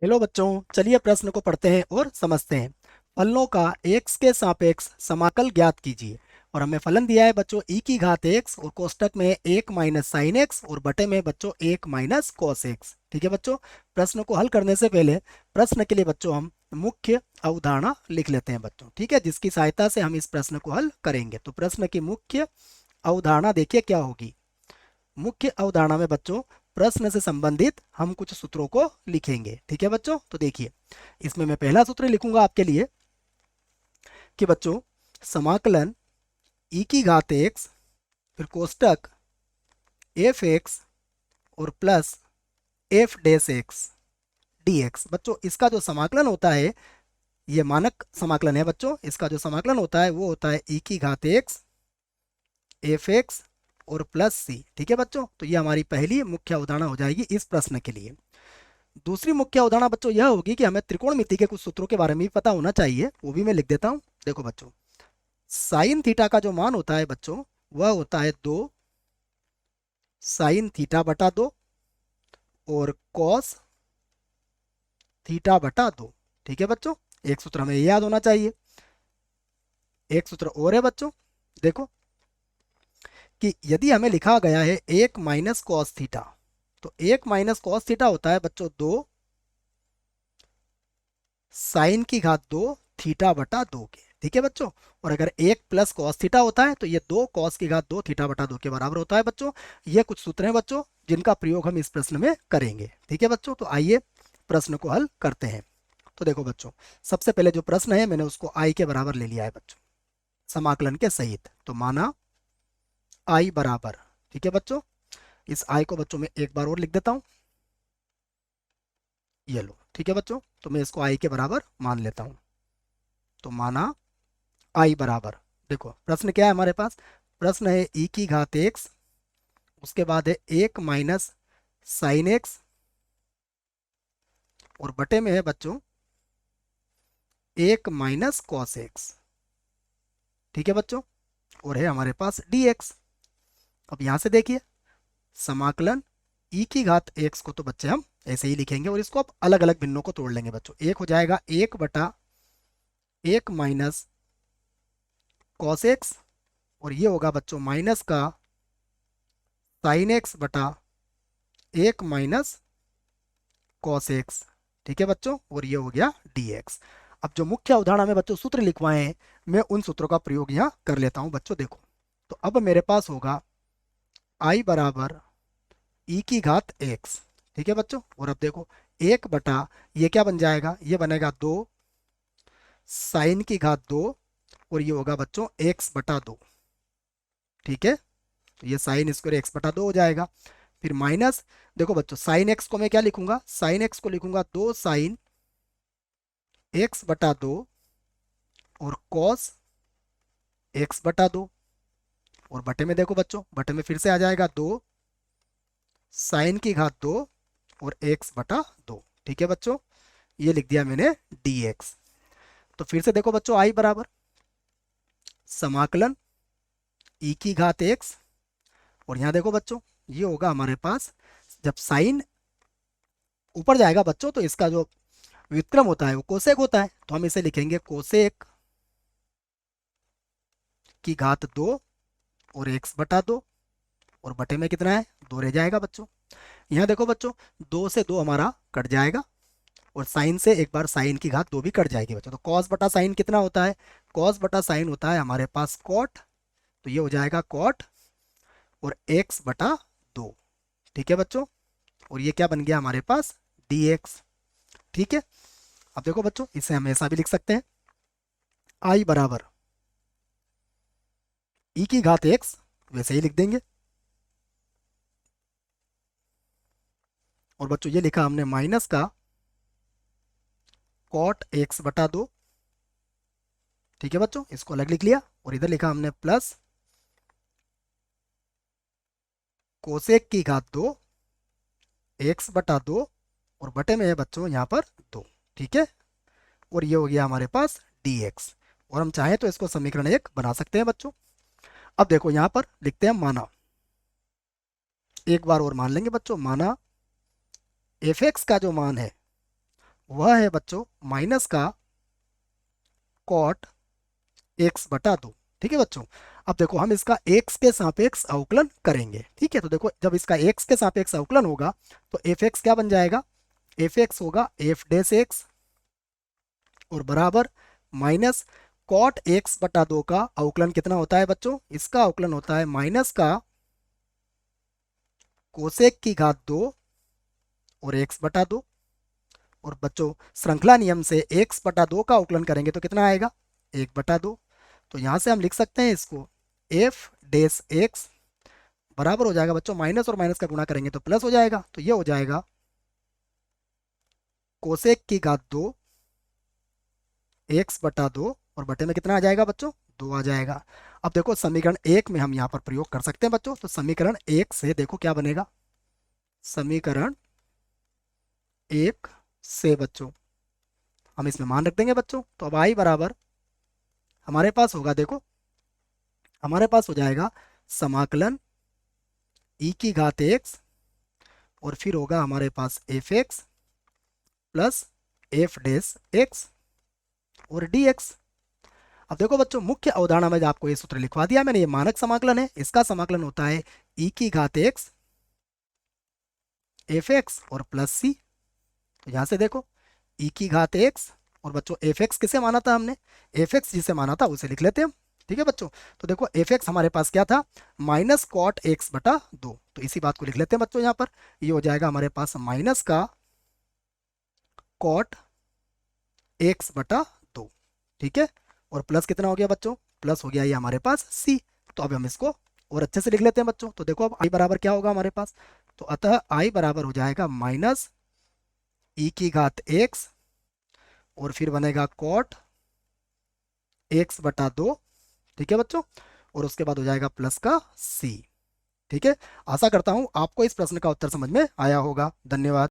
Hello बच्चों, चलिए प्रश्न को पढ़ते हैं और समझते हैं। फलनों का एक्स के सापेक्ष समाकल ज्ञात कीजिए। और हमें फलन दिया है बच्चों ई की घात एक्स, और कोष्टक में एक माइनस साइन एक्स, और बटे में बच्चों एक माइनस कॉस एक्स। ठीक है बच्चों। प्रश्न को हल करने से पहले प्रश्न के लिए बच्चों हम मुख्य अवधारणा लिख लेते हैं बच्चों, ठीक है, जिसकी सहायता से हम इस प्रश्न को हल करेंगे। तो प्रश्न की मुख्य अवधारणा देखिए क्या होगी। मुख्य अवधारणा में बच्चों प्रश्न से संबंधित हम कुछ सूत्रों को लिखेंगे। ठीक है बच्चों, तो देखिए इसमें मैं पहला सूत्र लिखूंगा आपके लिए कि बच्चों समाकलन ई की घात एक्स, फिर कोष्टक एफ एक्स और plus F dash x D x. बच्चों इसका जो समाकलन होता है, ये मानक समाकलन है बच्चों। इसका जो समाकलन होता है वो होता है ई की घात एक्स एफ एक्स और प्लस सी। ठीक है बच्चों, तो ये हमारी पहली मुख्य अवधारणा हो जाएगी इस प्रश्न के लिए। दूसरी मुख्य अवधारणा बच्चों यह होगी कि हमें त्रिकोणमिति के कुछ सूत्रों के बारे में भी पता होना चाहिए, वो भी मैं लिख देता हूँ। देखो बच्चों, साइन थीटा का जो मान होता है बच्चों, वह होता है 2 sin θ/2 और कॉस θ/2। ठीक है बच्चों, एक सूत्र हमें याद होना चाहिए। एक सूत्र और है बच्चों, देखो कि यदि हमें लिखा गया है 1 - cos θ, तो 1 - cos θ होता है बच्चों 2 sin की घात 2 θ/2 के। ठीक है बच्चों। और अगर 1 + cos θ होता है तो ये 2 cos की घात 2 θ/2 के बराबर होता है बच्चों। ये कुछ सूत्र हैं बच्चों जिनका प्रयोग हम इस प्रश्न में करेंगे। ठीक है बच्चों, तो आइए प्रश्न को हल करते हैं। तो देखो बच्चों, सबसे पहले जो प्रश्न है मैंने उसको आई के बराबर ले लिया है बच्चों, समाकलन के सहित। तो माना आई बराबर, ठीक है बच्चों, इस आई को बच्चों में एक बार और लिख देता हूं, ये लो। ठीक है बच्चों, तो मैं इसको आई के बराबर मान लेता हूं। तो माना आई बराबर, देखो प्रश्न क्या है हमारे पास। प्रश्न है ई की घात एक्स, उसके बाद है 1 - sin एक्स, और बटे में है बच्चों 1 - cos एक्स। ठीक है बच्चों, और है हमारे पास डी एक्स। अब यहां से देखिए समाकलन ई की घात एक्स को तो बच्चे हम ऐसे ही लिखेंगे, और इसको अब अलग अलग भिन्नों को तोड़ लेंगे बच्चों। एक हो जाएगा 1/1 - cos एक्स, और ये होगा बच्चों माइनस का sin x/1 - cos एक्स। ठीक है बच्चों, और ये हो गया dx। अब जो मुख्य अवधारणा में बच्चों सूत्र लिखवाए हैं, मैं उन सूत्रों का प्रयोग यहाँ कर लेता हूँ बच्चों। देखो, तो अब मेरे पास होगा आई बराबर ई की घात एक्स। ठीक है बच्चों, और अब देखो एक बटा ये क्या बन जाएगा, ये बनेगा 2 sin की घात 2, और ये होगा बच्चों x/2। ठीक है, तो ये साइन स्क्वायर x/2 हो जाएगा। फिर माइनस, देखो बच्चों साइन एक्स को मैं क्या लिखूंगा, साइन एक्स को लिखूंगा 2 sin x/2 और कॉस x/2। और बटे में देखो बच्चों, बटे में फिर से आ जाएगा 2 sin की घात 2 और x/2। ठीक है बच्चों, ये लिख दिया मैंने dx। तो फिर से देखो बच्चों, आई बराबर समाकलन ई की घात एक्स, और यहाँ देखो बच्चों ये होगा हमारे पास, जब साइन ऊपर जाएगा बच्चों तो इसका जो व्युत्क्रम होता है वो कोसेक होता है, तो हम इसे लिखेंगे कोसेक की घात 2 और x/2, और बटे में कितना है 2 रह जाएगा बच्चों। यहाँ देखो बच्चों 2 से 2 हमारा कट जाएगा, और साइन से एक बार साइन की घात 2 भी कट जाएगी बच्चों। तो कॉस बटा साइन कितना होता है, कॉस बटा साइन होता है हमारे पास कॉट, तो ये हो जाएगा कॉट और x/2। ठीक है बच्चों, और ये क्या बन गया हमारे पास dx। ठीक है, अब देखो बच्चों इसे हम ऐसा भी लिख सकते हैं, आई बराबर ई की घात x, वैसे ही लिख देंगे। और बच्चों ये लिखा हमने माइनस का कॉट x/2। ठीक है बच्चों, इसको अलग लिख लिया, और इधर लिखा हमने प्लस कोसेक की घात 2 x/2, और बटे में है बच्चों यहाँ पर 2। ठीक है, और ये हो गया हमारे पास dx। और हम चाहें तो इसको समीकरण 1 बना सकते हैं बच्चों। अब देखो यहाँ पर लिखते हैं माना, एक बार और मान लेंगे बच्चों, माना एफ एक्स का जो मान है वह है बच्चों माइनस का कॉट एक्स बटा दो। ठीक है बच्चों। अब देखो हम इसका एक्स के सापेक्ष अवकलन करेंगे। ठीक है, तो देखो जब इसका एक्स के सापेक्ष अवकलन होगा तो एफ एक्स क्या बन जाएगा, एफ एक्स होगा एफ डैश एक्स और बराबर माइनस कॉट एक्स बटा दो का अवकलन कितना होता है बच्चों, इसका अवकलन होता है माइनस का कोसेक की घात दो और एक्स बटा दो। और बच्चों श्रृंखला नियम से एक्स बटा दो का अवकलन करेंगे तो कितना आएगा, एक बटा दो। तो यहां से हम लिख सकते हैं इसको एफ डैश एक्स बराबर हो जाएगा बच्चों, माइनस और माइनस का गुणा करेंगे तो प्लस हो जाएगा, तो ये हो जाएगा कोसेक की घात दो एक्स बटा दो और बटे में कितना आ जाएगा बच्चों, दो आ जाएगा। अब देखो समीकरण एक में हम यहाँ पर प्रयोग कर सकते हैं बच्चों, तो समीकरण एक से देखो क्या बनेगा, समीकरण एक से बच्चों हम इसमें मान रख देंगे बच्चों। तो अब आई बराबर हमारे पास होगा, देखो हमारे पास हो जाएगा समाकलन ई की घात एक्स और फिर होगा हमारे पास F X plus F dash X और डी एक्स। अब देखो बच्चों मुख्य अवधारणा में आपको ये सूत्र लिखवा दिया मैंने, ये मानक समाकलन है, इसका समाकलन होता है ई की घात एक्स एफ एक्स और प्लस सी। तो यहां से देखो ई की घात एक्स और बच्चों एफ एक्स किसे माना था हमने, एफ एक्स जिसे माना था उसे लिख लेते हैं हम। ठीक है बच्चों, तो देखो एफ एक्स हमारे पास क्या था, माइनस कॉट एक्स बटा दो, तो इसी बात को लिख लेते हैं बच्चों यहाँ पर। ये हो जाएगा हमारे पास माइनस का कॉट एक्स बटा दो। ठीक है, और प्लस कितना हो गया बच्चों, प्लस हो गया ये हमारे पास सी। तो अब हम इसको और अच्छे से लिख लेते हैं बच्चों। तो देखो अब आई बराबर क्या होगा हमारे पास, तो अतः आई बराबर हो जाएगा माइनस ई की घात एक्स और फिर बनेगा कॉट एक्स बटा दो। ठीक है बच्चों, और उसके बाद हो जाएगा प्लस का सी। ठीक है, आशा करता हूं आपको इस प्रश्न का उत्तर समझ में आया होगा। धन्यवाद।